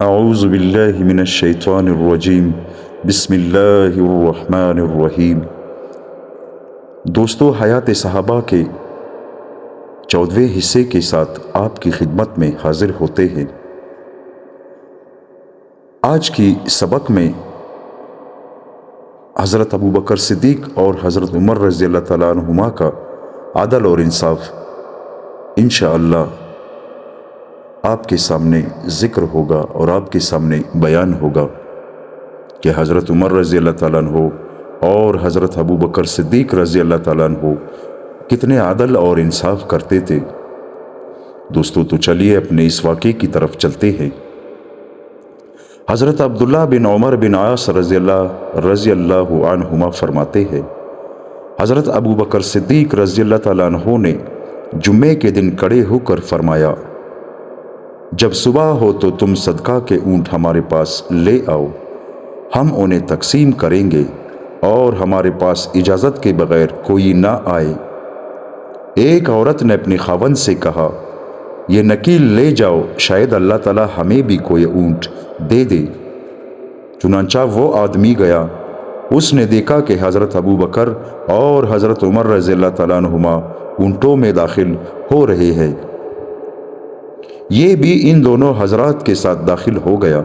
اعوذ باللہ من الشیطان الرجیم بسم اللہ الرحمن الرحیم۔ دوستو، حیات صحابہ کے 14ویں حصے کے ساتھ آپ کی خدمت میں حاضر ہوتے ہیں۔ آج کی سبق میں حضرت ابوبکر صدیق اور حضرت عمر رضی اللہ تعالیٰ عنہما کا عدل اور انصاف انشاءاللہ آپ کے سامنے ذکر ہوگا اور آپ کے سامنے بیان ہوگا کہ حضرت عمر رضی اللہ تعالیٰ عنہ اور حضرت ابوبکر صدیق رضی اللہ تعالیٰ عنہ کتنے عدل اور انصاف کرتے تھے۔ دوستو، تو چلیے اپنے اس واقعے کی طرف چلتے ہیں۔ حضرت عبداللہ بن عمر بن عاص رضی اللہ عنہما فرماتے ہیں، حضرت ابوبکر صدیق رضی اللہ تعالیٰ عنہ نے جمعے کے دن کھڑے ہو کر فرمایا، جب صبح ہو تو تم صدقہ کے اونٹ ہمارے پاس لے آؤ، ہم انہیں تقسیم کریں گے اور ہمارے پاس اجازت کے بغیر کوئی نہ آئے۔ ایک عورت نے اپنے خاوند سے کہا، یہ نکیل لے جاؤ، شاید اللہ تعالیٰ ہمیں بھی کوئی اونٹ دے دے۔ چنانچہ وہ آدمی گیا، اس نے دیکھا کہ حضرت ابوبکر اور حضرت عمر رضی اللہ تعالیٰ عنہما اونٹوں میں داخل ہو رہے ہیں۔ یہ بھی ان دونوں حضرات کے ساتھ داخل ہو گیا۔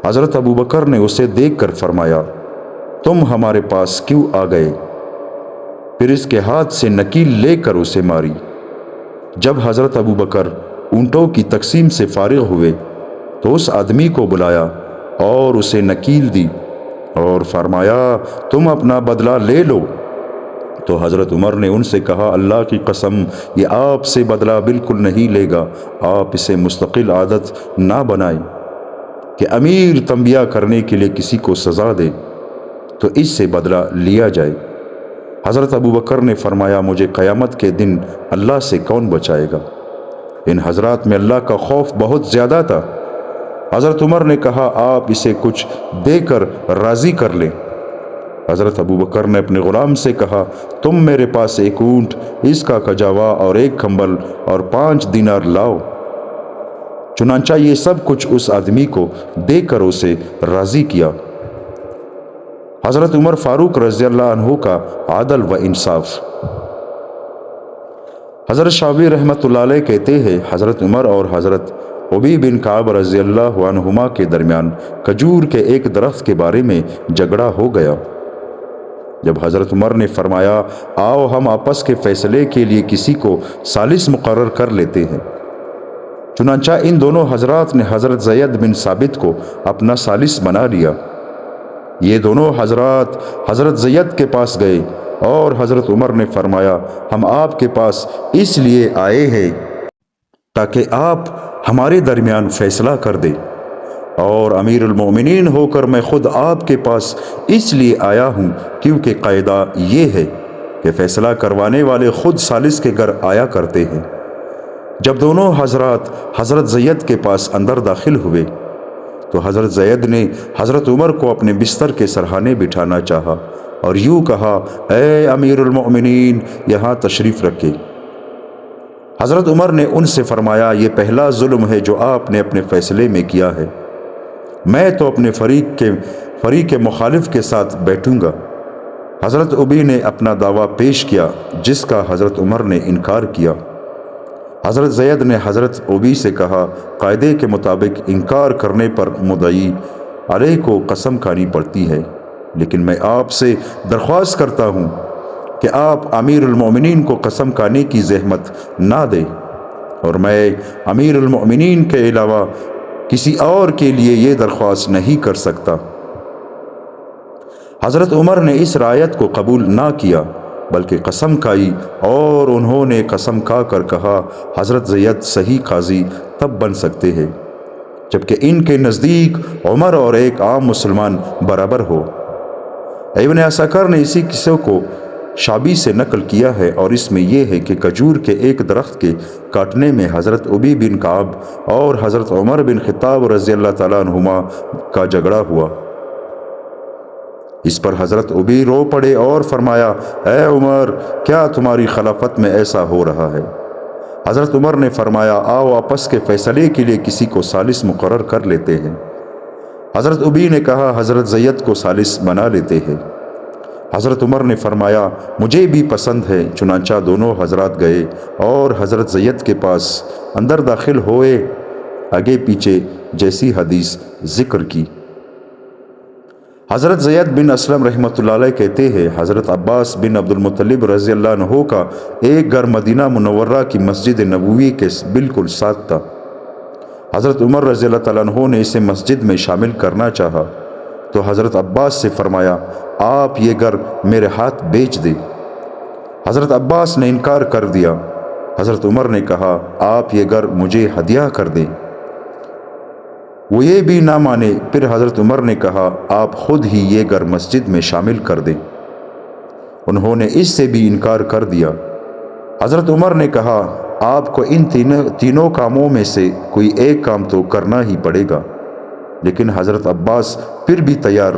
حضرت ابوبکر نے اسے دیکھ کر فرمایا، تم ہمارے پاس کیوں آ گئے؟ پھر اس کے ہاتھ سے نکیل لے کر اسے ماری۔ جب حضرت ابوبکر اونٹوں کی تقسیم سے فارغ ہوئے تو اس آدمی کو بلایا اور اسے نکیل دی اور فرمایا، تم اپنا بدلہ لے لو۔ تو حضرت عمر نے ان سے کہا، اللہ کی قسم، یہ آپ سے بدلہ بالکل نہیں لے گا۔ آپ اسے مستقل عادت نہ بنائیں کہ امیر تنبیہ کرنے کے لیے کسی کو سزا دے تو اس سے بدلہ لیا جائے۔ حضرت ابوبکر نے فرمایا، مجھے قیامت کے دن اللہ سے کون بچائے گا؟ ان حضرات میں اللہ کا خوف بہت زیادہ تھا۔ حضرت عمر نے کہا، آپ اسے کچھ دے کر راضی کر لیں۔ حضرت ابوبکر نے اپنے غلام سے کہا، تم میرے پاس ایک اونٹ، اس کا کجاوا اور ایک کمبل اور 5 دینار لاؤ۔ چنانچہ یہ سب کچھ اس آدمی کو دے کر اسے راضی کیا۔ حضرت عمر فاروق رضی اللہ عنہ کا عدل و انصاف۔ حضرت شعبی رحمۃ اللہ علیہ کہتے ہیں، حضرت عمر اور حضرت ابی بن کعب رضی اللہ عنہما کے درمیان کھجور کے ایک درخت کے بارے میں جھگڑا ہو گیا۔ جب حضرت عمر نے فرمایا، آؤ ہم آپس کے فیصلے کے لیے کسی کو ثالث مقرر کر لیتے ہیں۔ چنانچہ ان دونوں حضرات نے حضرت زید بن ثابت کو اپنا ثالث بنا لیا۔ یہ دونوں حضرات حضرت زید کے پاس گئے اور حضرت عمر نے فرمایا، ہم آپ کے پاس اس لیے آئے ہیں تاکہ آپ ہمارے درمیان فیصلہ کر دیں، اور امیر المومنین ہو کر میں خود آپ کے پاس اس لیے آیا ہوں کیونکہ قاعدہ یہ ہے کہ فیصلہ کروانے والے خود ثالث کے گھر آیا کرتے ہیں۔ جب دونوں حضرات حضرت زید کے پاس اندر داخل ہوئے تو حضرت زید نے حضرت عمر کو اپنے بستر کے سرہانے بٹھانا چاہا اور یوں کہا، اے امیر المؤمنین، یہاں تشریف رکھے۔ حضرت عمر نے ان سے فرمایا، یہ پہلا ظلم ہے جو آپ نے اپنے فیصلے میں کیا ہے، میں تو اپنے فریق مخالف کے ساتھ بیٹھوں گا۔ حضرت ابی نے اپنا دعویٰ پیش کیا جس کا حضرت عمر نے انکار کیا۔ حضرت زید نے حضرت ابی سے کہا، قاعدے کے مطابق انکار کرنے پر مدعی علیہ کو قسم کھانی پڑتی ہے، لیکن میں آپ سے درخواست کرتا ہوں کہ آپ امیر المومنین کو قسم کھانے کی زحمت نہ دیں، اور میں امیر المومنین کے علاوہ کسی اور کے لیے یہ درخواست نہیں کر سکتا۔ حضرت عمر نے اس رعایت کو قبول نہ کیا بلکہ قسم کھائی، اور انہوں نے قسم کھا کر کہا، حضرت زید صحیح قاضی تب بن سکتے ہیں جبکہ ان کے نزدیک عمر اور ایک عام مسلمان برابر ہو۔ ابن عساکر نے اسی قصے کو شعبی سے نقل کیا ہے، اور اس میں یہ ہے کہ کھجور کے ایک درخت کے کاٹنے میں حضرت ابی بن کعب اور حضرت عمر بن خطاب رضی اللہ تعالیٰ عنہما کا جھگڑا ہوا۔ اس پر حضرت ابی رو پڑے اور فرمایا، اے عمر، کیا تمہاری خلافت میں ایسا ہو رہا ہے؟ حضرت عمر نے فرمایا آؤ آپس کے فیصلے کے لیے کسی کو ثالث مقرر کر لیتے ہیں۔ حضرت ابی نے کہا حضرت زید کو ثالث بنا لیتے ہیں۔ حضرت عمر نے فرمایا مجھے بھی پسند ہے۔ چنانچہ دونوں حضرات گئے اور حضرت زید کے پاس اندر داخل ہوئے، آگے پیچھے جیسی حدیث ذکر کی۔ حضرت زید بن اسلم رحمۃ اللہ علیہ کہتے ہیں حضرت عباس بن عبد المطلب رضی اللہ عنہ کا ایک گھر مدینہ منورہ کی مسجد نبوی کے بالکل ساتھ تھا۔ حضرت عمر رضی اللہ تعالیٰ عنہ نے اسے مسجد میں شامل کرنا چاہا تو حضرت عباس سے فرمایا آپ یہ گھر میرے ہاتھ بیچ دیں۔ حضرت عباس نے انکار کر دیا۔ حضرت عمر نے کہا آپ یہ گھر مجھے ہدیہ کر دیں۔ وہ یہ بھی نہ مانے۔ پھر حضرت عمر نے کہا آپ خود ہی یہ گھر مسجد میں شامل کر دیں۔ انہوں نے اس سے بھی انکار کر دیا۔ حضرت عمر نے کہا آپ کو ان تینوں کاموں میں سے کوئی ایک کام تو کرنا ہی پڑے گا، لیکن حضرت عباس پھر بھی تیار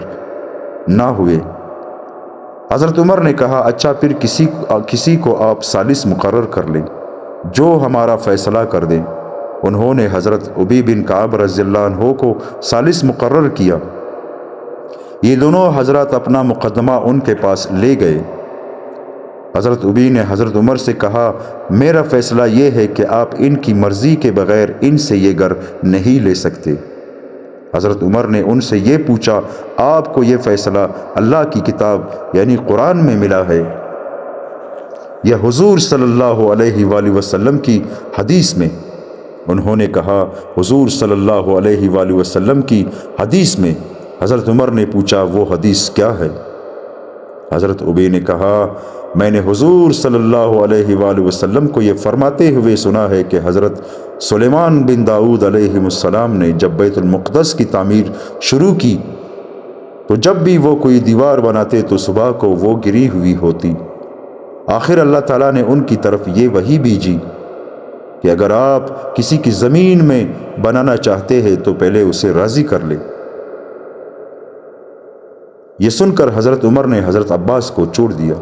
نہ ہوئے۔ حضرت عمر نے کہا اچھا پھر کسی کو آپ ثالث مقرر کر لیں جو ہمارا فیصلہ کر دیں۔ انہوں نے حضرت ابی بن کعب رضی اللہ عنہ کو ثالث مقرر کیا۔ یہ دونوں حضرات اپنا مقدمہ ان کے پاس لے گئے۔ حضرت ابی نے حضرت عمر سے کہا میرا فیصلہ یہ ہے کہ آپ ان کی مرضی کے بغیر ان سے یہ گھر نہیں لے سکتے۔ حضرت عمر نے ان سے یہ پوچھا آپ کو یہ فیصلہ اللہ کی کتاب یعنی قرآن میں ملا ہے یا حضور صلی اللہ علیہ وآلہ وسلم کی حدیث میں؟ انہوں نے کہا حضور صلی اللہ علیہ وآلہ وسلم کی حدیث میں۔ حضرت عمر نے پوچھا وہ حدیث کیا ہے؟ حضرت ابی نے کہا میں نے حضور صلی اللہ علیہ وآلہ وسلم کو یہ فرماتے ہوئے سنا ہے کہ حضرت سلیمان بن داؤد علیہ السلام نے جب بیت المقدس کی تعمیر شروع کی تو جب بھی وہ کوئی دیوار بناتے تو صبح کو وہ گری ہوئی ہوتی۔ آخر اللہ تعالیٰ نے ان کی طرف یہ وحی بھیجی کہ اگر آپ کسی کی زمین میں بنانا چاہتے ہیں تو پہلے اسے راضی کر لے۔ یہ سن کر حضرت عمر نے حضرت عباس کو چھوڑ دیا۔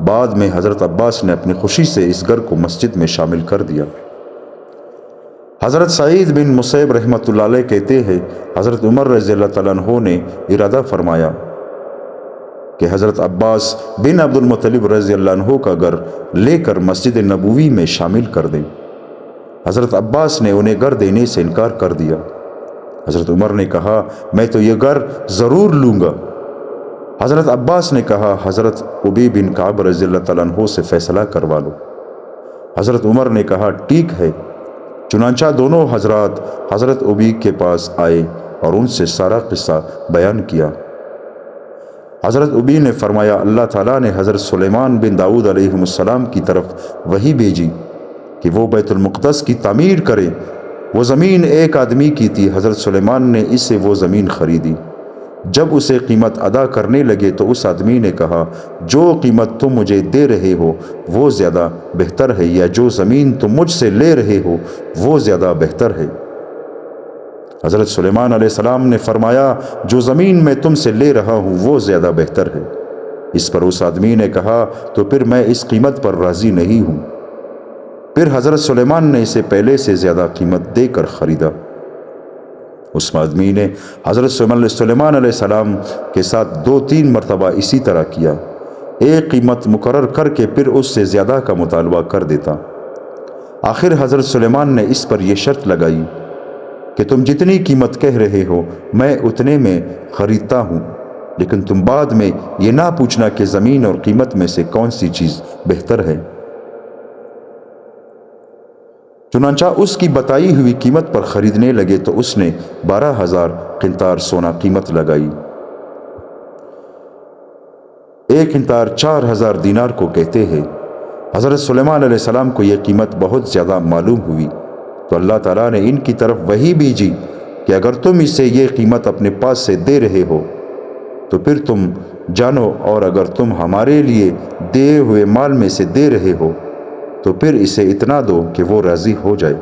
بعد میں حضرت عباس نے اپنی خوشی سے اس گھر کو مسجد میں شامل کر دیا۔ حضرت سعید بن مسیب رحمۃ اللہ علیہ کہتے ہیں حضرت عمر رضی اللہ تعالیٰ عنہ نے ارادہ فرمایا کہ حضرت عباس بن عبد المطلب رضی اللہ عنہ کا گھر لے کر مسجد نبوی میں شامل کر دیں۔ حضرت عباس نے انہیں گھر دینے سے انکار کر دیا۔ حضرت عمر نے کہا میں تو یہ گھر ضرور لوں گا۔ حضرت عباس نے کہا حضرت ابی بن کعب رضی اللہ تعالیٰ عنہ سے فیصلہ کروا لو۔ حضرت عمر نے کہا ٹھیک ہے۔ چنانچہ دونوں حضرات حضرت ابی کے پاس آئے اور ان سے سارا قصہ بیان کیا۔ حضرت ابی نے فرمایا اللہ تعالیٰ نے حضرت سلیمان بن داؤد علیہ السلام کی طرف وحی بھیجی کہ وہ بیت المقدس کی تعمیر کرے۔ وہ زمین ایک آدمی کی تھی۔ حضرت سلیمان نے اس سے وہ زمین خریدی۔ جب اسے قیمت ادا کرنے لگے تو اس آدمی نے کہا جو قیمت تم مجھے دے رہے ہو وہ زیادہ بہتر ہے یا جو زمین تم مجھ سے لے رہے ہو وہ زیادہ بہتر ہے؟ حضرت سلیمان علیہ السلام نے فرمایا جو زمین میں تم سے لے رہا ہوں وہ زیادہ بہتر ہے۔ اس پر اس آدمی نے کہا تو پھر میں اس قیمت پر راضی نہیں ہوں۔ پھر حضرت سلیمان نے اسے پہلے سے زیادہ قیمت دے کر خریدا۔ اس آدمی نے حضرت سلیمان علیہ السلام کے ساتھ 2-3 مرتبہ اسی طرح کیا، ایک قیمت مقرر کر کے پھر اس سے زیادہ کا مطالبہ کر دیتا۔ آخر حضرت سلیمان نے اس پر یہ شرط لگائی کہ تم جتنی قیمت کہہ رہے ہو میں اتنے میں خریدتا ہوں، لیکن تم بعد میں یہ نہ پوچھنا کہ زمین اور قیمت میں سے کون سی چیز بہتر ہے۔ چنانچہ اس کی بتائی ہوئی قیمت پر خریدنے لگے تو اس نے 12,000 قنطار سونا قیمت لگائی۔ 1 قنطار 4,000 دینار کو کہتے ہیں۔ حضرت سلیمان علیہ السلام کو یہ قیمت بہت زیادہ معلوم ہوئی تو اللہ تعالیٰ نے ان کی طرف وحی بھیجی کہ اگر تم اسے یہ قیمت اپنے پاس سے دے رہے ہو تو پھر تم جانو، اور اگر تم ہمارے لیے دیے ہوئے مال میں سے دے رہے ہو تو پھر اسے اتنا دو کہ وہ راضی ہو جائے۔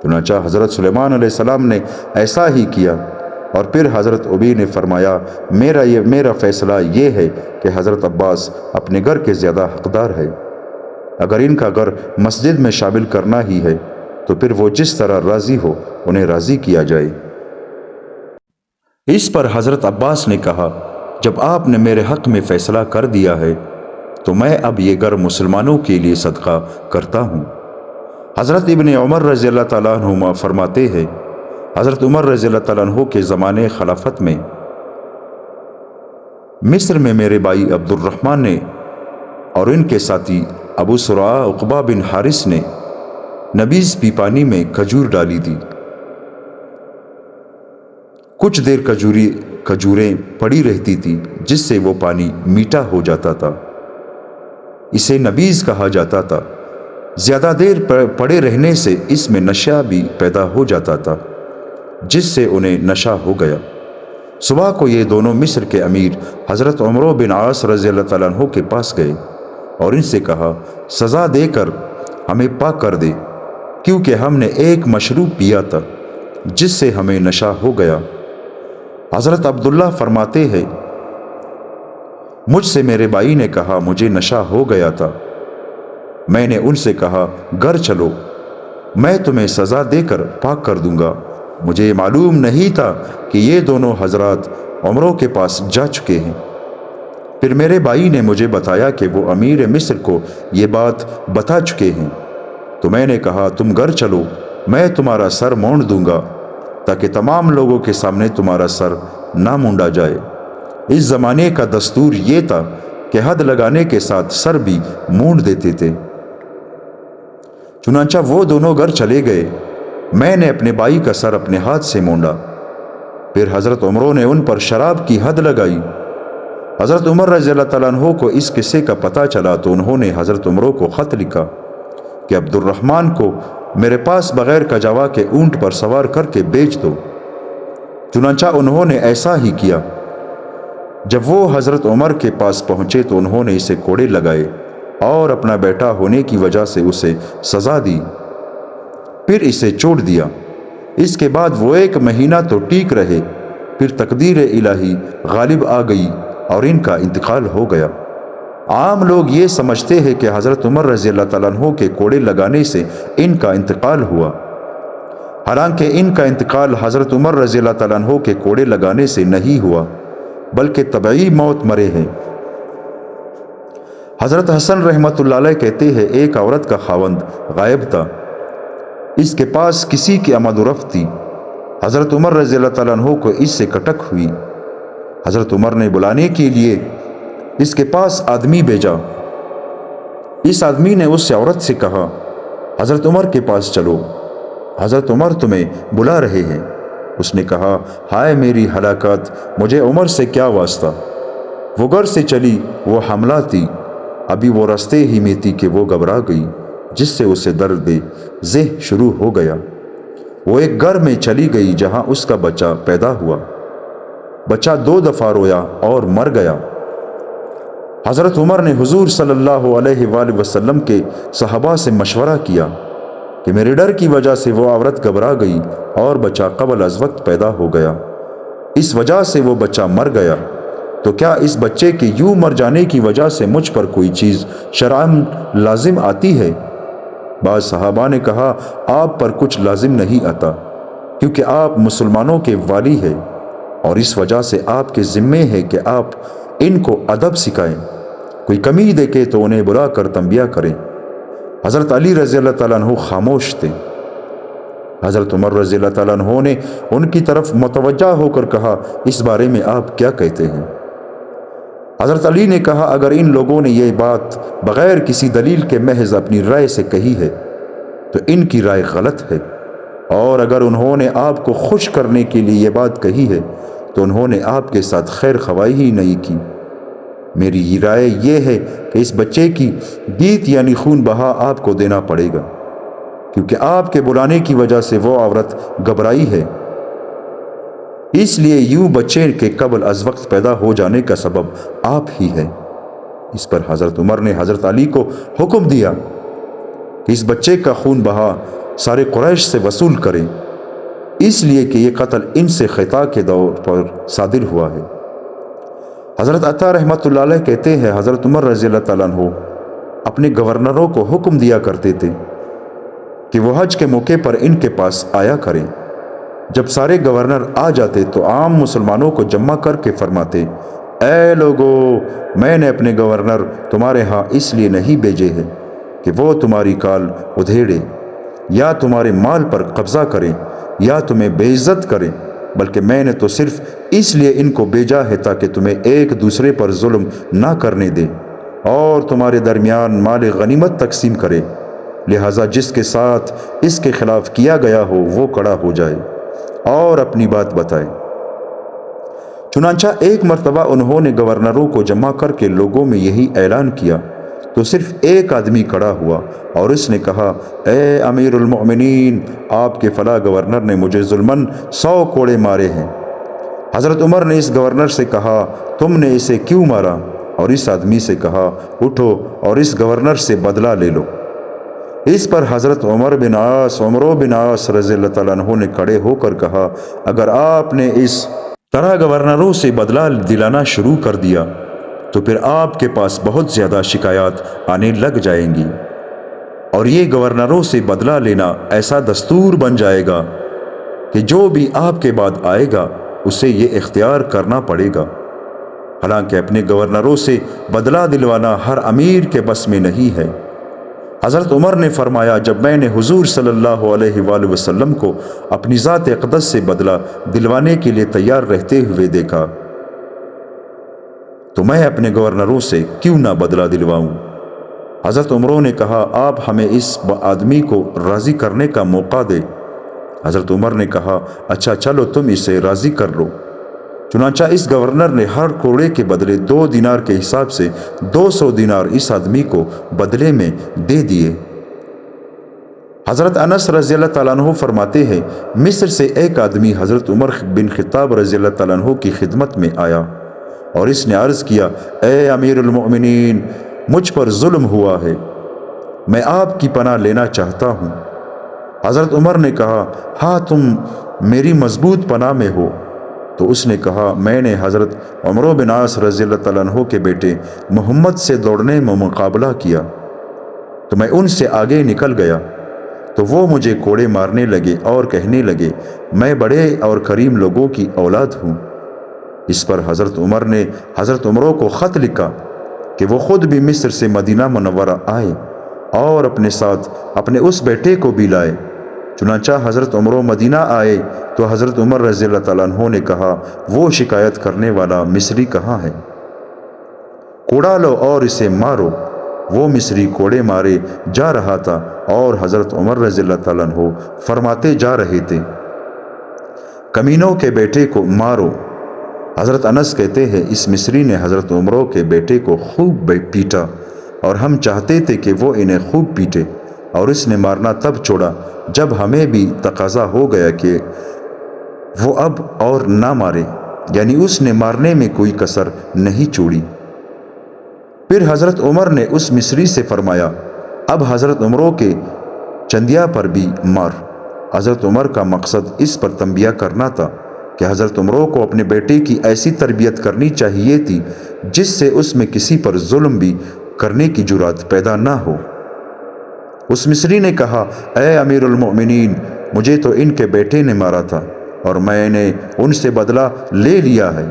چنانچہ حضرت سلیمان علیہ السلام نے ایسا ہی کیا۔ اور پھر حضرت ابی نے فرمایا میرا فیصلہ یہ ہے کہ حضرت عباس اپنے گھر کے زیادہ حقدار ہے۔ اگر ان کا گھر مسجد میں شامل کرنا ہی ہے تو پھر وہ جس طرح راضی ہو انہیں راضی کیا جائے۔ اس پر حضرت عباس نے کہا، جب آپ نے میرے حق میں فیصلہ کر دیا ہے تو میں اب یہ گھر مسلمانوں کے لیے صدقہ کرتا ہوں۔ حضرت ابن عمر رضی اللہ تعالیٰ عنہما فرماتے ہیں، حضرت عمر رضی اللہ تعالیٰ عنہ کے زمانے خلافت میں مصر میں میرے بھائی عبد الرحمن نے اور ان کے ساتھی ابو سرعہ عقبہ بن حارث نے نبیذ پی پانی میں کھجور ڈالی تھی۔ کچھ دیر کھجوریں پڑی رہتی تھی جس سے وہ پانی میٹھا ہو جاتا تھا، اسے نبیذ کہا جاتا تھا۔ زیادہ دیر پڑے رہنے سے اس میں نشہ بھی پیدا ہو جاتا تھا جس سے انہیں نشہ ہو گیا۔ صبح کو یہ دونوں مصر کے امیر حضرت عمرو بن عاص رضی اللہ تعالیٰ عنہ کے پاس گئے اور ان سے کہا، سزا دے کر ہمیں پاک کر دے، کیونکہ ہم نے ایک مشروب پیا تھا جس سے ہمیں نشہ ہو گیا۔ حضرت عبداللہ فرماتے ہیں، مجھ سے میرے بھائی نے کہا مجھے نشہ ہو گیا تھا، میں نے ان سے کہا گھر چلو، میں تمہیں سزا دے کر پاک کر دوں گا۔ مجھے معلوم نہیں تھا کہ یہ دونوں حضرات عمروں کے پاس جا چکے ہیں۔ پھر میرے بھائی نے مجھے بتایا کہ وہ امیر مصر کو یہ بات بتا چکے ہیں، تو میں نے کہا تم گھر چلو، میں تمہارا سر مونڈ دوں گا تاکہ تمام لوگوں کے سامنے تمہارا سر نہ مونڈا جائے۔ اس زمانے کا دستور یہ تھا کہ حد لگانے کے ساتھ سر بھی مونڈ دیتے تھے۔ چنانچہ وہ دونوں گھر چلے گئے، میں نے اپنے بھائی کا سر اپنے ہاتھ سے مونڈا۔ پھر حضرت عمروں نے ان پر شراب کی حد لگائی۔ حضرت عمر رضی اللہ تعالیٰ عنہ کو اس قصے کا پتہ چلا تو انہوں نے حضرت عمروں کو خط لکھا کہ عبد الرحمن کو میرے پاس بغیر کجاوا کے اونٹ پر سوار کر کے بیچ دو۔ چنانچہ انہوں نے ایسا ہی کیا۔ جب وہ حضرت عمر کے پاس پہنچے تو انہوں نے اسے کوڑے لگائے اور اپنا بیٹا ہونے کی وجہ سے اسے سزا دی، پھر اسے چھوڑ دیا۔ اس کے بعد وہ 1 مہینہ تو ٹھیک رہے، پھر تقدیر الہی غالب آ گئی اور ان کا انتقال ہو گیا۔ عام لوگ یہ سمجھتے ہیں کہ حضرت عمر رضی اللہ تعالیٰ عنہ کے کوڑے لگانے سے ان کا انتقال ہوا، حالانکہ ان کا انتقال حضرت عمر رضی اللہ تعالیٰ عنہ کے کوڑے لگانے سے نہیں ہوا بلکہ طبعی موت مرے ہیں۔ حضرت حسن رحمۃ اللہ علیہ کہتے ہیں، ایک عورت کا خاوند غائب تھا، اس کے پاس کسی کی آمد و رفت تھی۔ حضرت عمر رضی اللہ تعالیٰ عنہ کو اس سے کٹک ہوئی۔ حضرت عمر نے بلانے کے لیے اس کے پاس آدمی بھیجا۔ اس آدمی نے اس سے عورت سے کہا، حضرت عمر کے پاس چلو، حضرت عمر تمہیں بلا رہے ہیں۔ اس نے کہا، ہائے میری ہلاکت، مجھے عمر سے کیا واسطہ۔ وہ گھر سے چلی، وہ حاملہ تھی، ابھی وہ رستے ہی میں تھی کہ وہ گھبرا گئی، جس سے اسے درد ذہ شروع ہو گیا۔ وہ ایک گھر میں چلی گئی جہاں اس کا بچہ پیدا ہوا۔ بچہ 2 دفعہ رویا اور مر گیا۔ حضرت عمر نے حضور صلی اللہ علیہ وآلہ وسلم کے صحابہ سے مشورہ کیا کہ میرے ڈر کی وجہ سے وہ عورت گھبرا گئی اور بچہ قبل از وقت پیدا ہو گیا، اس وجہ سے وہ بچہ مر گیا، تو کیا اس بچے کے یوں مر جانے کی وجہ سے مجھ پر کوئی چیز شرعاً لازم آتی ہے؟ بعض صحابہ نے کہا، آپ پر کچھ لازم نہیں آتا، کیونکہ آپ مسلمانوں کے والی ہیں اور اس وجہ سے آپ کے ذمے ہے کہ آپ ان کو ادب سکھائیں، کوئی کمی دیکھے تو انہیں بلا کر تنبیہ کریں۔ حضرت علی رضی اللہ تعالیٰ عنہ خاموش تھے۔ حضرت عمر رضی اللہ تعالیٰ عنہ نے ان کی طرف متوجہ ہو کر کہا، اس بارے میں آپ کیا کہتے ہیں؟ حضرت علی نے کہا، اگر ان لوگوں نے یہ بات بغیر کسی دلیل کے محض اپنی رائے سے کہی ہے تو ان کی رائے غلط ہے، اور اگر انہوں نے آپ کو خوش کرنے کے لیے یہ بات کہی ہے تو انہوں نے آپ کے ساتھ خیر خواہی ہی نہیں کی۔ میری یہ رائے یہ ہے کہ اس بچے کی دیت یعنی خون بہا آپ کو دینا پڑے گا، کیونکہ آپ کے بلانے کی وجہ سے وہ عورت گھبرائی ہے، اس لیے یوں بچے کے قبل از وقت پیدا ہو جانے کا سبب آپ ہی ہے۔ اس پر حضرت عمر نے حضرت علی کو حکم دیا کہ اس بچے کا خون بہا سارے قریش سے وصول کریں، اس لیے کہ یہ قتل ان سے خطا کے دور پر صادر ہوا ہے۔ حضرت عطا رحمۃ اللہ علیہ کہتے ہیں، حضرت عمر رضی اللہ تعالیٰ عنہ اپنے گورنروں کو حکم دیا کرتے تھے کہ وہ حج کے موقع پر ان کے پاس آیا کریں۔ جب سارے گورنر آ جاتے تو عام مسلمانوں کو جمع کر کے فرماتے، اے لوگو، میں نے اپنے گورنر تمہارے ہاں اس لیے نہیں بھیجے ہیں کہ وہ تمہاری کال ادھیڑے یا تمہارے مال پر قبضہ کریں یا تمہیں بے عزت کریں، بلکہ میں نے تو صرف اس لیے ان کو بھیجا ہے تاکہ تمہیں ایک دوسرے پر ظلم نہ کرنے دے اور تمہارے درمیان مال غنیمت تقسیم کرے، لہٰذا جس کے ساتھ اس کے خلاف کیا گیا ہو وہ کھڑا ہو جائے اور اپنی بات بتائے۔ چنانچہ ایک مرتبہ انہوں نے گورنروں کو جمع کر کے لوگوں میں یہی اعلان کیا تو صرف ایک آدمی کھڑا ہوا اور اس نے کہا، اے امیر المؤمنین، آپ کے فلاں گورنر نے مجھے ظلماً 100 کوڑے مارے ہیں۔ حضرت عمر نے اس گورنر سے کہا، تم نے اسے کیوں مارا؟ اور اس آدمی سے کہا، اٹھو اور اس گورنر سے بدلہ لے لو۔ اس پر حضرت عمر بن عاص رضی اللہ تعالیٰ عنہ نے کھڑے ہو کر کہا، اگر آپ نے اس طرح گورنروں سے بدلہ دلانا شروع کر دیا تو پھر آپ کے پاس بہت زیادہ شکایات آنے لگ جائیں گی اور یہ گورنروں سے بدلہ لینا ایسا دستور بن جائے گا کہ جو بھی آپ کے بعد آئے گا اسے یہ اختیار کرنا پڑے گا۔ حالانکہ اپنے گورنروں سے بدلہ دلوانا ہر امیر کے بس میں نہیں ہے۔ حضرت عمر نے فرمایا، جب میں نے حضور صلی اللہ علیہ وآلہ وسلم کو اپنی ذات اقدس سے بدلہ دلوانے کے لیے تیار رہتے ہوئے دیکھا تو میں اپنے گورنروں سے کیوں نہ بدلہ دلواؤں؟ حضرت عمر نے کہا، آپ ہمیں اس آدمی کو راضی کرنے کا موقع دے۔ حضرت عمر نے کہا، اچھا چلو تم اسے راضی کر لو۔ چنانچہ اس گورنر نے ہر کوڑے کے بدلے 2 دینار کے حساب سے 200 دینار اس آدمی کو بدلے میں دے دیے۔ حضرت انس رضی اللہ تعالیٰ عنہ فرماتے ہیں، مصر سے ایک آدمی حضرت عمر بن خطاب رضی اللہ تعالیٰ عنہ کی خدمت میں آیا اور اس نے عرض کیا، اے امیر المؤمنین، مجھ پر ظلم ہوا ہے، میں آپ کی پناہ لینا چاہتا ہوں۔ حضرت عمر نے کہا، ہاں تم میری مضبوط پناہ میں ہو۔ تو اس نے کہا، میں نے حضرت عمر بن عاص رضی اللہ تعالیٰ عنہ کے بیٹے محمد سے دوڑنے میں مقابلہ کیا تو میں ان سے آگے نکل گیا تو وہ مجھے کوڑے مارنے لگے اور کہنے لگے، میں بڑے اور کریم لوگوں کی اولاد ہوں۔ اس پر حضرت عمر نے حضرت عمر کو خط لکھا کہ وہ خود بھی مصر سے مدینہ منورہ آئے اور اپنے ساتھ اپنے اس بیٹے کو بھی لائے۔ چنانچہ حضرت عمر مدینہ آئے تو حضرت عمر رضی اللہ تعالیٰ عنہ نے کہا، وہ شکایت کرنے والا مصری کہاں ہے؟ کوڑا لو اور اسے مارو۔ وہ مصری کوڑے مارے جا رہا تھا اور حضرت عمر رضی اللہ تعالیٰ عنہ فرماتے جا رہے تھے، کمینوں کے بیٹے کو مارو۔ حضرت انس کہتے ہیں، اس مصری نے حضرت عمر کے بیٹے کو خوب پیٹا اور ہم چاہتے تھے کہ وہ انہیں خوب پیٹے، اور اس نے مارنا تب چھوڑا جب ہمیں بھی تقاضا ہو گیا کہ وہ اب اور نہ مارے، یعنی اس نے مارنے میں کوئی کسر نہیں چھوڑی۔ پھر حضرت عمر نے اس مصری سے فرمایا، اب حضرت عمر کے چندیا پر بھی مار۔ حضرت عمر کا مقصد اس پر تنبیہ کرنا تھا کہ حضرت عمر کو اپنے بیٹے کی ایسی تربیت کرنی چاہیے تھی جس سے اس میں کسی پر ظلم بھی کرنے کی جرات پیدا نہ ہو۔ اس مصری نے کہا، اے امیر المؤمنین، مجھے تو ان کے بیٹے نے مارا تھا اور میں نے ان سے بدلہ لے لیا ہے،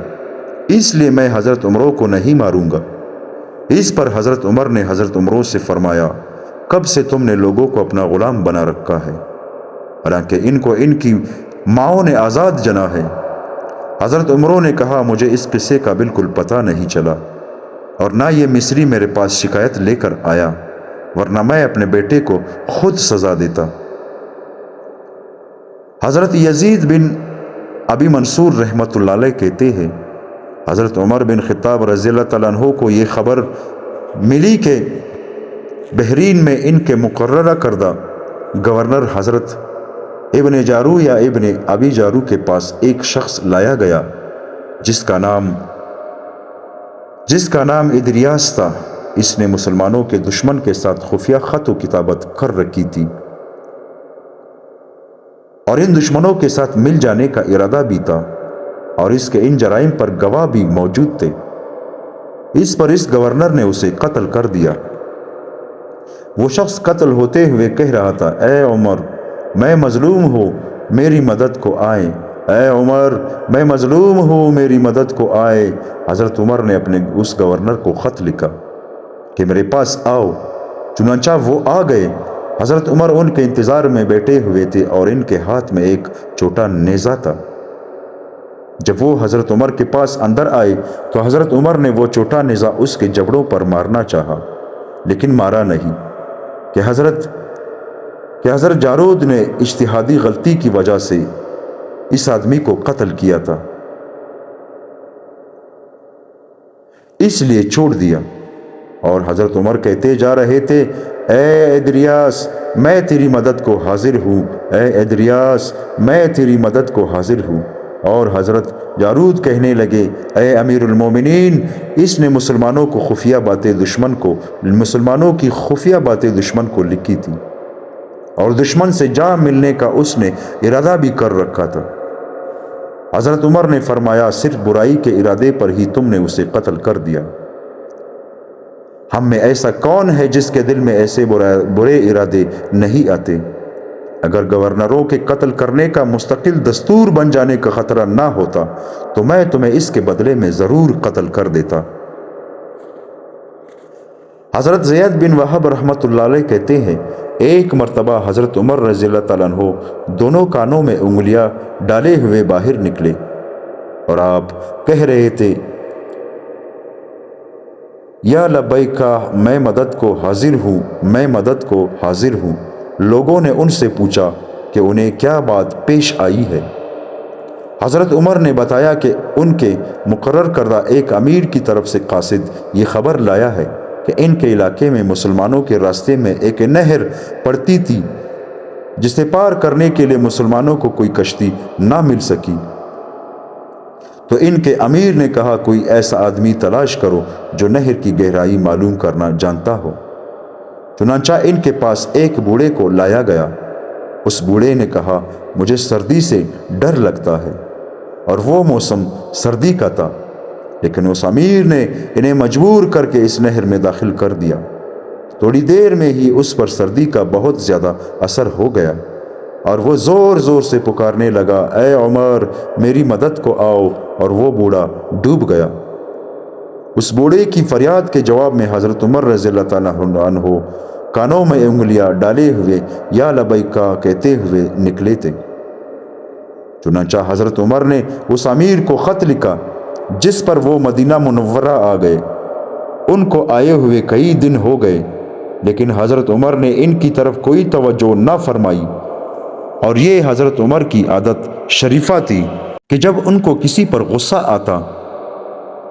اس لیے میں حضرت عمر کو نہیں ماروں گا۔ اس پر حضرت عمر نے حضرت عمر سے فرمایا، کب سے تم نے لوگوں کو اپنا غلام بنا رکھا ہے، حالانکہ ان کو ان کی ماؤں نے آزاد جنا ہے؟ حضرت عمر نے کہا، مجھے اس قصے کا بالکل پتہ نہیں چلا اور نہ یہ مصری میرے پاس شکایت لے کر آیا، ورنہ میں اپنے بیٹے کو خود سزا دیتا۔ حضرت یزید بن ابی منصور رحمۃ اللہ علیہ کہتے ہیں، حضرت عمر بن خطاب رضی اللہ تعالیٰ عنہ کو یہ خبر ملی کہ بحرین میں ان کے مقررہ کردہ گورنر حضرت ابن جارو یا ابن ابی جارو کے پاس ایک شخص لایا گیا جس کا نام ادریاس تھا۔ اس نے مسلمانوں کے دشمن کے ساتھ خفیہ خط و کتابت کر رکھی تھی اور ان دشمنوں کے ساتھ مل جانے کا ارادہ بھی تھا، اور اس کے ان جرائم پر گواہ بھی موجود تھے۔ اس پر اس گورنر نے اسے قتل کر دیا۔ وہ شخص قتل ہوتے ہوئے کہہ رہا تھا، اے عمر میں مظلوم ہوں میری مدد کو آئے، اے عمر میں مظلوم ہوں میری مدد کو آئے۔ حضرت عمر نے اپنے اس گورنر کو خط لکھا کہ میرے پاس آؤ۔ چنانچہ وہ آ گئے۔ حضرت عمر ان کے انتظار میں بیٹھے ہوئے تھے اور ان کے ہاتھ میں ایک چھوٹا نیزہ تھا۔ جب وہ حضرت عمر کے پاس اندر آئے تو حضرت عمر نے وہ چھوٹا نیزہ اس کے جبڑوں پر مارنا چاہا لیکن مارا نہیں کہ حضرت جارود نے اجتہادی غلطی کی وجہ سے اس آدمی کو قتل کیا تھا، اس لیے چھوڑ دیا۔ اور حضرت عمر کہتے جا رہے تھے، اے ادریاس میں تیری مدد کو حاضر ہوں، اے ادریاس میں تیری مدد کو حاضر ہوں۔ اور حضرت جارود کہنے لگے، اے امیر المومنین اس نے مسلمانوں کی خفیہ باتیں دشمن کو لکھی تھی اور دشمن سے جا ملنے کا اس نے ارادہ بھی کر رکھا تھا۔ حضرت عمر نے فرمایا، صرف برائی کے ارادے پر ہی تم نے اسے قتل کر دیا۔ ہم میں ایسا کون ہے جس کے دل میں ایسے برے ارادے نہیں آتے؟ اگر گورنروں کے قتل کرنے کا مستقل دستور بن جانے کا خطرہ نہ ہوتا تو میں تمہیں اس کے بدلے میں ضرور قتل کر دیتا۔ حضرت زید بن وہب رحمۃ اللہ علیہ کہتے ہیں، ایک مرتبہ حضرت عمر رضی اللہ تعالیٰ عنہ دونوں کانوں میں انگلیاں ڈالے ہوئے باہر نکلے اور آپ کہہ رہے تھے، یا لبیکا میں مدد کو حاضر ہوں، میں مدد کو حاضر ہوں۔ لوگوں نے ان سے پوچھا کہ انہیں کیا بات پیش آئی ہے۔ حضرت عمر نے بتایا کہ ان کے مقرر کردہ ایک امیر کی طرف سے قاصد یہ خبر لایا ہے کہ ان کے علاقے میں مسلمانوں کے راستے میں ایک نہر پڑتی تھی جسے پار کرنے کے لیے مسلمانوں کو کوئی کشتی نہ مل سکی۔ تو ان کے امیر نے کہا، کوئی ایسا آدمی تلاش کرو جو نہر کی گہرائی معلوم کرنا جانتا ہو۔ چنانچہ ان کے پاس ایک بوڑھے کو لایا گیا۔ اس بوڑھے نے کہا، مجھے سردی سے ڈر لگتا ہے، اور وہ موسم سردی کا تھا، لیکن اس امیر نے انہیں مجبور کر کے اس نہر میں داخل کر دیا۔ تھوڑی دیر میں ہی اس پر سردی کا بہت زیادہ اثر ہو گیا اور وہ زور زور سے پکارنے لگا، اے عمر میری مدد کو آؤ، اور وہ بوڑھا ڈوب گیا۔ اس بوڑھے کی فریاد کے جواب میں حضرت عمر رضی اللہ تعالیٰ عنہ کانوں میں انگلیاں ڈالے ہوئے یا لبیکا کہتے ہوئے نکلے تھے۔ چنانچہ حضرت عمر نے اس امیر کو خط لکھا جس پر وہ مدینہ منورہ آ گئے۔ ان کو آئے ہوئے کئی دن ہو گئے، لیکن حضرت عمر نے ان کی طرف کوئی توجہ نہ فرمائی، اور یہ حضرت عمر کی عادت شریفہ تھی کہ جب ان کو کسی پر غصہ آتا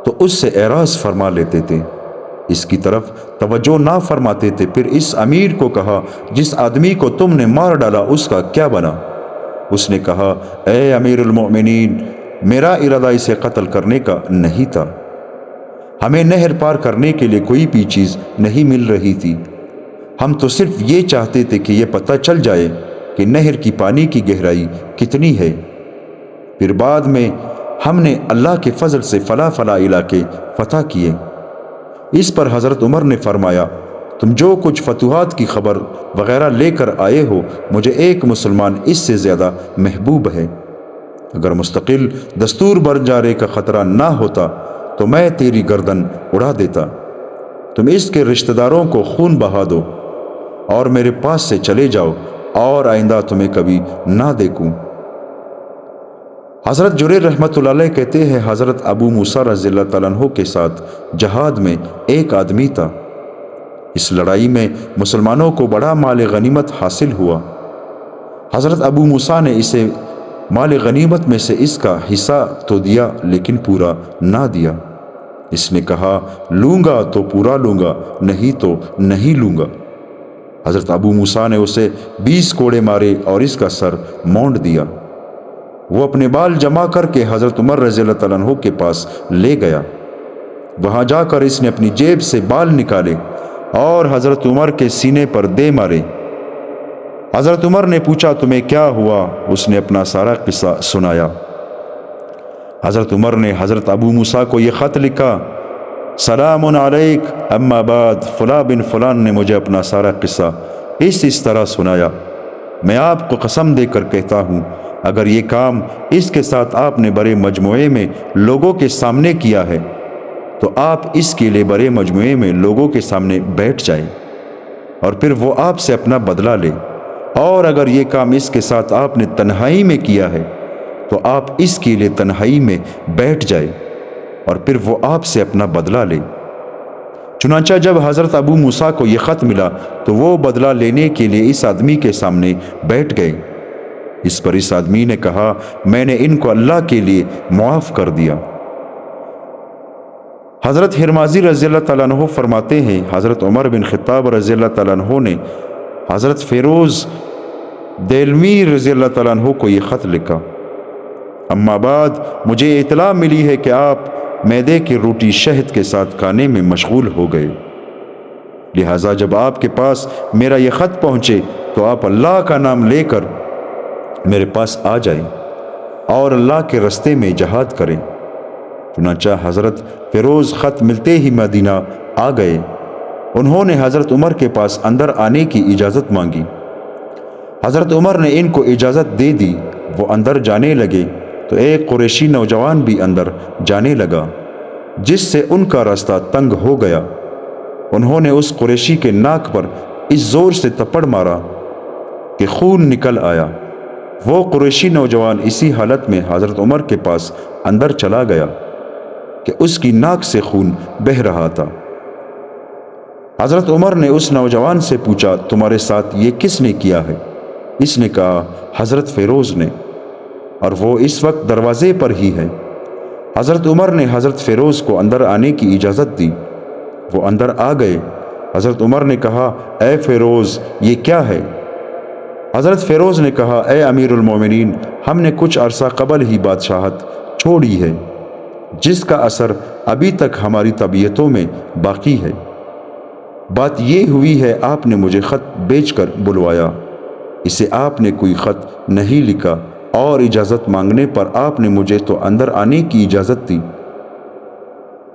تو اس سے اعراض فرما لیتے تھے، اس کی طرف توجہ نہ فرماتے تھے۔ پھر اس امیر کو کہا، جس آدمی کو تم نے مار ڈالا اس کا کیا بنا؟ اس نے کہا، اے امیر المؤمنین میرا ارادہ اسے قتل کرنے کا نہیں تھا، ہمیں نہر پار کرنے کے لیے کوئی بھی چیز نہیں مل رہی تھی، ہم تو صرف یہ چاہتے تھے کہ یہ پتہ چل جائے کہ نہر کی پانی کی گہرائی کتنی ہے۔ پھر بعد میں ہم نے اللہ کے فضل سے فلاں فلاں علاقے فتح کیے۔ اس پر حضرت عمر نے فرمایا، تم جو کچھ فتوحات کی خبر وغیرہ لے کر آئے ہو مجھے ایک مسلمان اس سے زیادہ محبوب ہے۔ اگر مستقل دستور بن جانے کا خطرہ نہ ہوتا تو میں تیری گردن اڑا دیتا۔ تم اس کے رشتہ داروں کو خون بہا دو اور میرے پاس سے چلے جاؤ اور آئندہ تمہیں کبھی نہ دیکھوں۔ حضرت جریر رحمۃ اللہ علیہ کہتے ہیں، حضرت ابو موسیٰ رضی اللہ تعالیٰ عنہ کے ساتھ جہاد میں ایک آدمی تھا۔ اس لڑائی میں مسلمانوں کو بڑا مال غنیمت حاصل ہوا۔ حضرت ابو موسیٰ نے اسے مال غنیمت میں سے اس کا حصہ تو دیا لیکن پورا نہ دیا۔ اس نے کہا، لوں گا تو پورا لوں گا، نہیں تو نہیں لوں گا۔ حضرت ابو موسیٰ نے اسے 20 کوڑے مارے اور اس کا سر مونڈ دیا۔ وہ اپنے بال جمع کر کے حضرت عمر رضی اللہ تعالیٰ عنہ کے پاس لے گیا۔ وہاں جا کر اس نے اپنی جیب سے بال نکالے اور حضرت عمر کے سینے پر دے مارے۔ حضرت عمر نے پوچھا، تمہیں کیا ہوا؟ اس نے اپنا سارا قصہ سنایا۔ حضرت عمر نے حضرت ابو موسیٰ کو یہ خط لکھا سلام علیک اما بعد، فلاں بن فلان نے مجھے اپنا سارا قصہ اس طرح سنایا۔ میں آپ کو قسم دے کر کہتا ہوں، اگر یہ کام اس کے ساتھ آپ نے بڑے مجموعے میں لوگوں کے سامنے کیا ہے تو آپ اس کے لیے بڑے مجموعے میں لوگوں کے سامنے بیٹھ جائیں اور پھر وہ آپ سے اپنا بدلہ لے، اور اگر یہ کام اس کے ساتھ آپ نے تنہائی میں کیا ہے تو آپ اس کے لیے تنہائی میں بیٹھ جائیں اور پھر وہ آپ سے اپنا بدلہ لے۔ چنانچہ جب حضرت ابو موسیٰ کو یہ خط ملا تو وہ بدلہ لینے کے لیے اس آدمی کے سامنے بیٹھ گئے۔ اس پر اس آدمی نے کہا، میں نے ان کو اللہ کے لیے معاف کر دیا۔ حضرت ہرمازی رضی اللہ تعالیٰ عنہ فرماتے ہیں، حضرت عمر بن خطاب رضی اللہ تعالیٰ عنہ نے حضرت فیروز دیلمی رضی اللہ تعالیٰ عنہ کو یہ خط لکھا، اما بعد مجھے اطلاع ملی ہے کہ آپ میدے کی روٹی شہد کے ساتھ کھانے میں مشغول ہو گئے، لہٰذا جب آپ کے پاس میرا یہ خط پہنچے تو آپ اللہ کا نام لے کر میرے پاس آ جائیں اور اللہ کے رستے میں جہاد کریں۔ چنانچہ حضرت فیروز خط ملتے ہی مدینہ آ گئے۔ انہوں نے حضرت عمر کے پاس اندر آنے کی اجازت مانگی۔ حضرت عمر نے ان کو اجازت دے دی۔ وہ اندر جانے لگے تو ایک قریشی نوجوان بھی اندر جانے لگا، جس سے ان کا راستہ تنگ ہو گیا۔ انہوں نے اس قریشی کے ناک پر اس زور سے تپڑ مارا کہ خون نکل آیا۔ وہ قریشی نوجوان اسی حالت میں حضرت عمر کے پاس اندر چلا گیا کہ اس کی ناک سے خون بہہ رہا تھا۔ حضرت عمر نے اس نوجوان سے پوچھا، تمہارے ساتھ یہ کس نے کیا ہے؟ اس نے کہا، حضرت فیروز نے، اور وہ اس وقت دروازے پر ہی ہے۔ حضرت عمر نے حضرت فیروز کو اندر آنے کی اجازت دی۔ وہ اندر آ گئے۔ حضرت عمر نے کہا، اے فیروز، یہ کیا ہے؟ حضرت فیروز نے کہا، اے امیر المومنین، ہم نے کچھ عرصہ قبل ہی بادشاہت چھوڑی ہے، جس کا اثر ابھی تک ہماری طبیعتوں میں باقی ہے۔ بات یہ ہوئی ہے، آپ نے مجھے خط بیچ کر بلوایا، اسے آپ نے کوئی خط نہیں لکھا، اور اجازت مانگنے پر آپ نے مجھے تو اندر آنے کی اجازت دی۔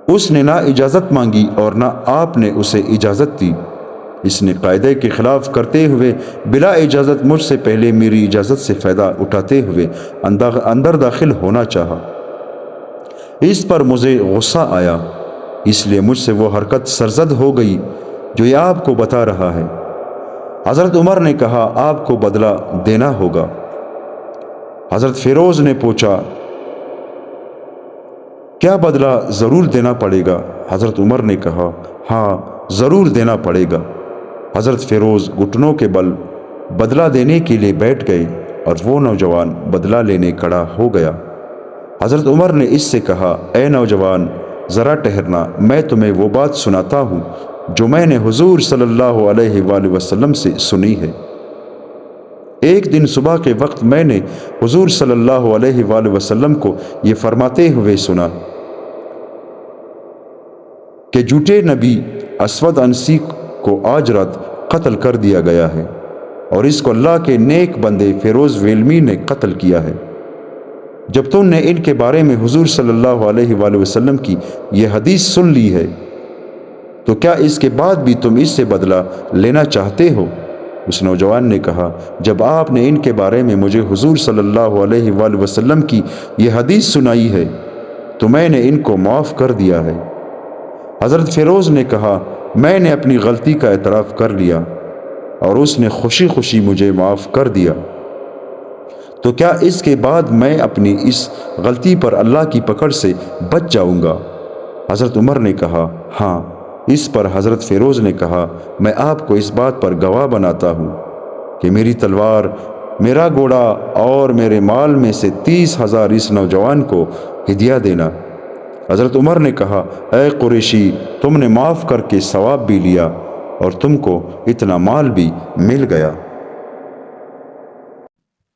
اس نے نہ اجازت مانگی اور نہ آپ نے اسے اجازت دی۔ اس نے قاعدے کے خلاف کرتے ہوئے بلا اجازت مجھ سے پہلے میری اجازت سے فائدہ اٹھاتے ہوئے اندر داخل ہونا چاہا۔ اس پر مجھے غصہ آیا، اس لیے مجھ سے وہ حرکت سرزد ہو گئی جو یہ آپ کو بتا رہا ہے۔ حضرت عمر نے کہا، آپ کو بدلہ دینا ہوگا۔ حضرت فیروز نے پوچھا، کیا بدلہ ضرور دینا پڑے گا؟ حضرت عمر نے کہا، ہاں ضرور دینا پڑے گا۔ حضرت فیروز گھٹنوں کے بل بدلہ دینے کے لیے بیٹھ گئے اور وہ نوجوان بدلہ لینے کھڑا ہو گیا۔ حضرت عمر نے اس سے کہا، اے نوجوان، ذرا ٹھہرنا، میں تمہیں وہ بات سناتا ہوں جو میں نے حضور صلی اللہ علیہ وآلہ وسلم سے سنی ہے۔ ایک دن صبح کے وقت میں نے حضور صلی اللہ علیہ وآلہ وسلم کو یہ فرماتے ہوئے سنا کہ جھوٹے نبی اسود عنسی کو آج رات قتل کر دیا گیا ہے، اور اس کو اللہ کے نیک بندے فیروز ویلمی نے قتل کیا ہے۔ جب تم نے ان کے بارے میں حضور صلی اللہ علیہ وآلہ وسلم کی یہ حدیث سن لی ہے تو کیا اس کے بعد بھی تم اس سے بدلہ لینا چاہتے ہو؟ اس نوجوان نے کہا، جب آپ نے ان کے بارے میں مجھے حضور صلی اللہ علیہ وآلہ وسلم کی یہ حدیث سنائی ہے تو میں نے ان کو معاف کر دیا ہے۔ حضرت فیروز نے کہا، میں نے اپنی غلطی کا اعتراف کر لیا اور اس نے خوشی خوشی مجھے معاف کر دیا، تو کیا اس کے بعد میں اپنی اس غلطی پر اللہ کی پکڑ سے بچ جاؤں گا؟ حضرت عمر نے کہا، ہاں۔ اس پر حضرت فیروز نے کہا، میں آپ کو اس بات پر گواہ بناتا ہوں کہ میری تلوار، میرا گھوڑا اور میرے مال میں سے 30,000 اس نوجوان کو ہدیہ دینا۔ حضرت عمر نے کہا، اے قریشی، تم نے معاف کر کے ثواب بھی لیا اور تم کو اتنا مال بھی مل گیا۔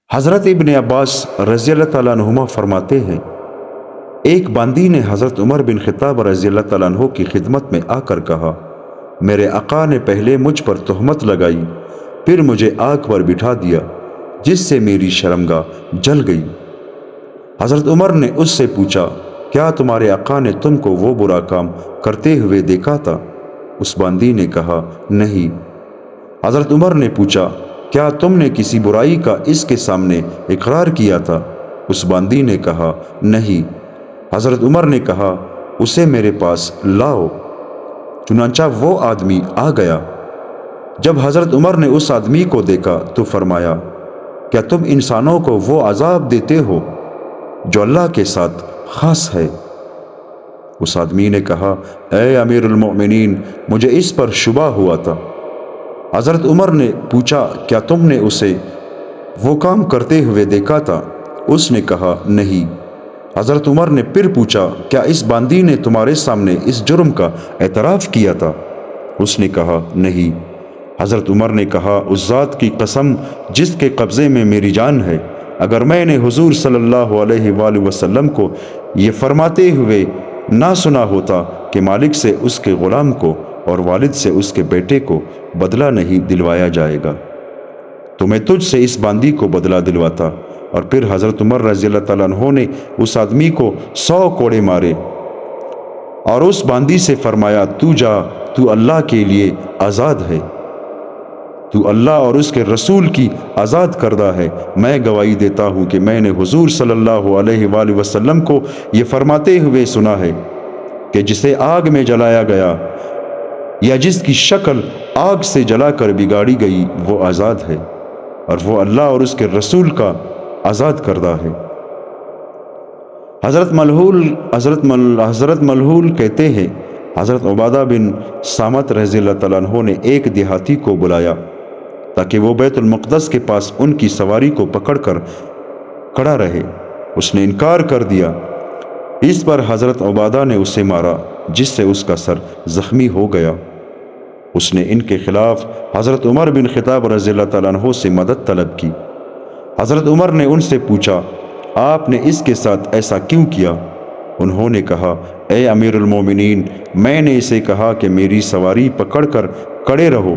حضرت ابن عباس رضی اللہ تعالیٰ عنہما فرماتے ہیں، ایک باندی نے حضرت عمر بن خطاب رضی اللہ تعالیٰ عنہ کی خدمت میں آ کر کہا، میرے آقا نے پہلے مجھ پر تہمت لگائی، پھر مجھے آگ پر بٹھا دیا، جس سے میری شرمگاہ جل گئی۔ حضرت عمر نے اس سے پوچھا، کیا تمہارے آقا نے تم کو وہ برا کام کرتے ہوئے دیکھا تھا؟ اس باندی نے کہا نہیں۔ حضرت عمر نے پوچھا کیا تم نے کسی برائی کا اس کے سامنے اقرار کیا تھا؟ اس باندی نے کہا نہیں۔ حضرت عمر نے کہا اسے میرے پاس لاؤ۔ چنانچہ وہ آدمی آ گیا۔ جب حضرت عمر نے اس آدمی کو دیکھا تو فرمایا کیا تم انسانوں کو وہ عذاب دیتے ہو جو اللہ کے ساتھ خاص ہے؟ اس آدمی نے کہا اے امیر المؤمنین، مجھے اس پر شبہ ہوا تھا۔ حضرت عمر نے پوچھا کیا تم نے اسے وہ کام کرتے ہوئے دیکھا تھا؟ اس نے کہا نہیں۔ حضرت عمر نے پھر پوچھا کیا اس باندی نے تمہارے سامنے اس جرم کا اعتراف کیا تھا؟ اس نے کہا نہیں۔ حضرت عمر نے کہا اس ذات کی قسم جس کے قبضے میں میری جان ہے، اگر میں نے حضور صلی اللہ علیہ وآلہ وسلم کو یہ فرماتے ہوئے نہ سنا ہوتا کہ مالک سے اس کے غلام کو اور والد سے اس کے بیٹے کو بدلہ نہیں دلوایا جائے گا تو میں تجھ سے اس باندی کو بدلہ دلواتا۔ اور پھر حضرت عمر رضی اللہ تعالیٰ عنہ نے اس آدمی کو 100 کوڑے مارے اور اس باندی سے فرمایا تو جا، تو اللہ کے لیے آزاد ہے، تو اللہ اور اس کے رسول کی آزاد کردہ ہے۔ میں گواہی دیتا ہوں کہ میں نے حضور صلی اللہ علیہ وآلہ وسلم کو یہ فرماتے ہوئے سنا ہے کہ جسے آگ میں جلایا گیا یا جس کی شکل آگ سے جلا کر بگاڑی گئی وہ آزاد ہے، اور وہ اللہ اور اس کے رسول کا آزاد کردہ ہے۔ حضرت ملحول کہتے ہیں حضرت عبادہ بن صامت رضی اللہ تعالیٰ عنہ نے ایک دیہاتی کو بلایا تاکہ وہ بیت المقدس کے پاس ان کی سواری کو پکڑ کر کھڑا رہے۔ اس نے انکار کر دیا۔ اس پر حضرت عبادہ نے اسے مارا جس سے اس کا سر زخمی ہو گیا۔ اس نے ان کے خلاف حضرت عمر بن خطاب رضی اللہ تعالیٰ عنہ سے مدد طلب کی۔ حضرت عمر نے ان سے پوچھا آپ نے اس کے ساتھ ایسا کیوں کیا؟ انہوں نے کہا اے امیر المومنین، میں نے اسے کہا کہ میری سواری پکڑ کر کھڑے رہو،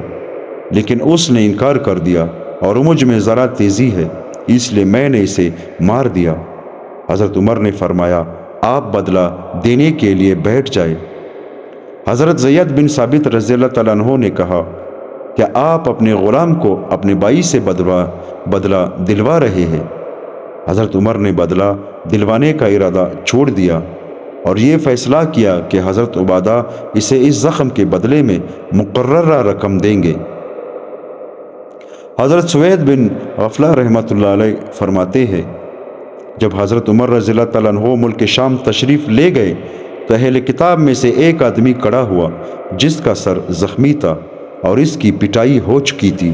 لیکن اس نے انکار کر دیا اور مجھ میں ذرا تیزی ہے اس لیے میں نے اسے مار دیا۔ حضرت عمر نے فرمایا آپ بدلہ دینے کے لیے بیٹھ جائے۔ حضرت زید بن ثابت رضی اللہ تعالیٰ عنہ نے کہا کیا آپ اپنے غلام کو اپنے بھائی سے بدلہ دلوا رہے ہیں؟ حضرت عمر نے بدلہ دلوانے کا ارادہ چھوڑ دیا اور یہ فیصلہ کیا کہ حضرت عبادہ اسے اس زخم کے بدلے میں مقررہ رقم دیں گے۔ حضرت سوید بن غفلہ رحمۃ اللہ علیہ فرماتے ہیں جب حضرت عمر رضی اللہ تعالیٰ عنہ ملک شام تشریف لے گئے تو اہل کتاب میں سے ایک آدمی کھڑا ہوا جس کا سر زخمی تھا اور اس کی پٹائی ہو چکی تھی۔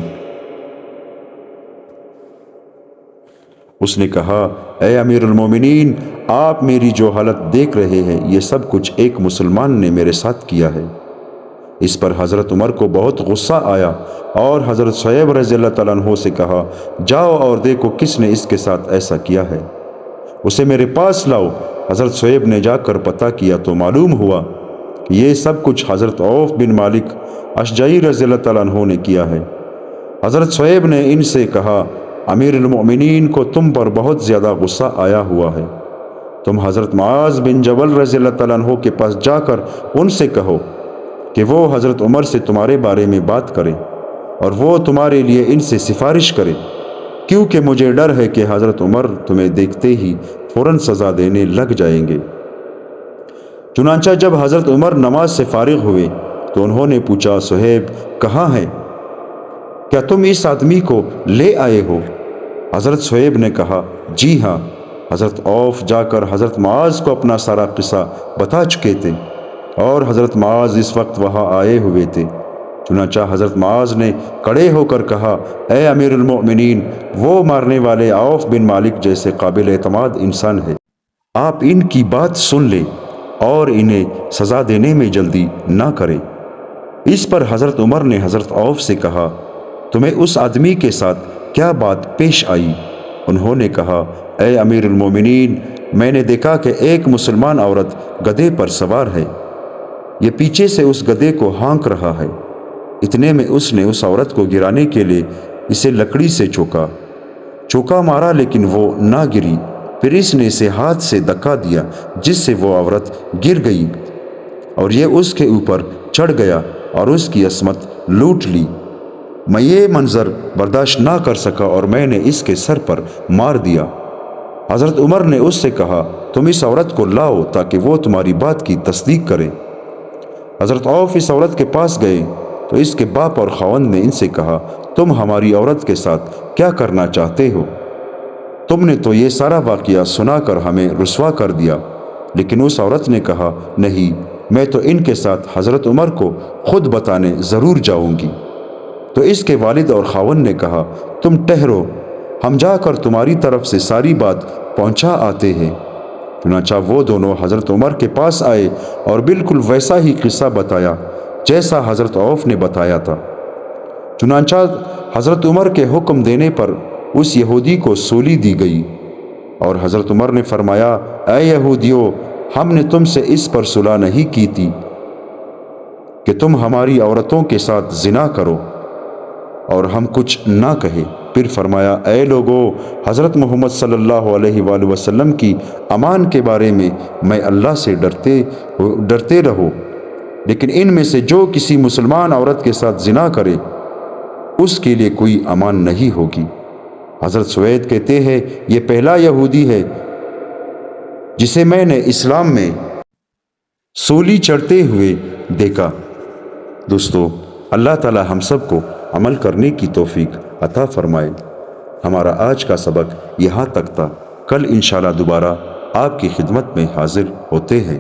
اس نے کہا اے امیر المومنین، آپ میری جو حالت دیکھ رہے ہیں یہ سب کچھ ایک مسلمان نے میرے ساتھ کیا ہے۔ اس پر حضرت عمر کو بہت غصہ آیا اور حضرت صہیب رضی اللہ تعالیٰ عنہ سے کہا جاؤ اور دیکھو کس نے اس کے ساتھ ایسا کیا ہے، اسے میرے پاس لاؤ۔ حضرت صہیب نے جا کر پتہ کیا تو معلوم ہوا کہ یہ سب کچھ حضرت عوف بن مالک اشجعی رضی اللہ تعالیٰ عنہ نے کیا ہے۔ حضرت صہیب نے ان سے کہا امیر المؤمنین کو تم پر بہت زیادہ غصہ آیا ہوا ہے، تم حضرت معاذ بن جبل رضی اللہ تعالیٰ عنہ کے پاس جا کر ان سے کہو کہ وہ حضرت عمر سے تمہارے بارے میں بات کرے اور وہ تمہارے لیے ان سے سفارش کرے، کیونکہ مجھے ڈر ہے کہ حضرت عمر تمہیں دیکھتے ہی فوراً سزا دینے لگ جائیں گے۔ چنانچہ جب حضرت عمر نماز سے فارغ ہوئے تو انہوں نے پوچھا صہیب کہاں ہے؟ کیا تم اس آدمی کو لے آئے ہو؟ حضرت صہیب نے کہا جی ہاں۔ حضرت عوف جا کر حضرت معاذ کو اپنا سارا قصہ بتا چکے تھے اور حضرت معاذ اس وقت وہاں آئے ہوئے تھے۔ چنانچہ حضرت معاذ نے کھڑے ہو کر کہا اے امیر المؤمنین، وہ مارنے والے عوف بن مالک جیسے قابل اعتماد انسان ہے، آپ ان کی بات سن لیں اور انہیں سزا دینے میں جلدی نہ کریں۔ اس پر حضرت عمر نے حضرت عوف سے کہا تمہیں اس آدمی کے ساتھ کیا بات پیش آئی؟ انہوں نے کہا اے امیر المومنین، میں نے دیکھا کہ ایک مسلمان عورت گدھے پر سوار ہے، یہ پیچھے سے اس گدھے کو ہانک رہا ہے۔ اتنے میں اس نے اس عورت کو گرانے کے لیے اسے لکڑی سے چوکا مارا لیکن وہ نہ گری۔ پھر اس نے اسے ہاتھ سے دھکا دیا جس سے وہ عورت گر گئی اور یہ اس کے اوپر چڑھ گیا اور اس کی عصمت لوٹ لی۔ میں یہ منظر برداشت نہ کر سکا اور میں نے اس کے سر پر مار دیا۔ حضرت عمر نے اس سے کہا تم اس عورت کو لاؤ تاکہ وہ تمہاری بات کی تصدیق کرے۔ حضرت عوف اس عورت کے پاس گئے تو اس کے باپ اور خاوند نے ان سے کہا تم ہماری عورت کے ساتھ کیا کرنا چاہتے ہو؟ تم نے تو یہ سارا واقعہ سنا کر ہمیں رسوا کر دیا۔ لیکن اس عورت نے کہا نہیں، میں تو ان کے ساتھ حضرت عمر کو خود بتانے ضرور جاؤں گی۔ تو اس کے والد اور خاوند نے کہا تم ٹھہرو، ہم جا کر تمہاری طرف سے ساری بات پہنچا آتے ہیں۔ چنانچہ وہ دونوں حضرت عمر کے پاس آئے اور بالکل ویسا ہی قصہ بتایا جیسا حضرت عوف نے بتایا تھا۔ چنانچہ حضرت عمر کے حکم دینے پر اس یہودی کو سولی دی گئی اور حضرت عمر نے فرمایا اے یہودیو، ہم نے تم سے اس پر صلح نہیں کی تھی کہ تم ہماری عورتوں کے ساتھ زنا کرو اور ہم کچھ نہ کہے۔ پھر فرمایا اے لوگو، حضرت محمد صلی اللہ علیہ وآلہ وسلم کی امان کے بارے میں اللہ سے ڈرتے رہو، لیکن ان میں سے جو کسی مسلمان عورت کے ساتھ زنا کرے اس کے لیے کوئی امان نہیں ہوگی۔ حضرت سوید کہتے ہیں یہ پہلا یہودی ہے جسے میں نے اسلام میں سولی چڑھتے ہوئے دیکھا۔ دوستو، اللہ تعالی ہم سب کو عمل کرنے کی توفیق عطا فرمائے۔ ہمارا آج کا سبق یہاں تک تھا، کل انشاءاللہ دوبارہ آپ کی خدمت میں حاضر ہوتے ہیں۔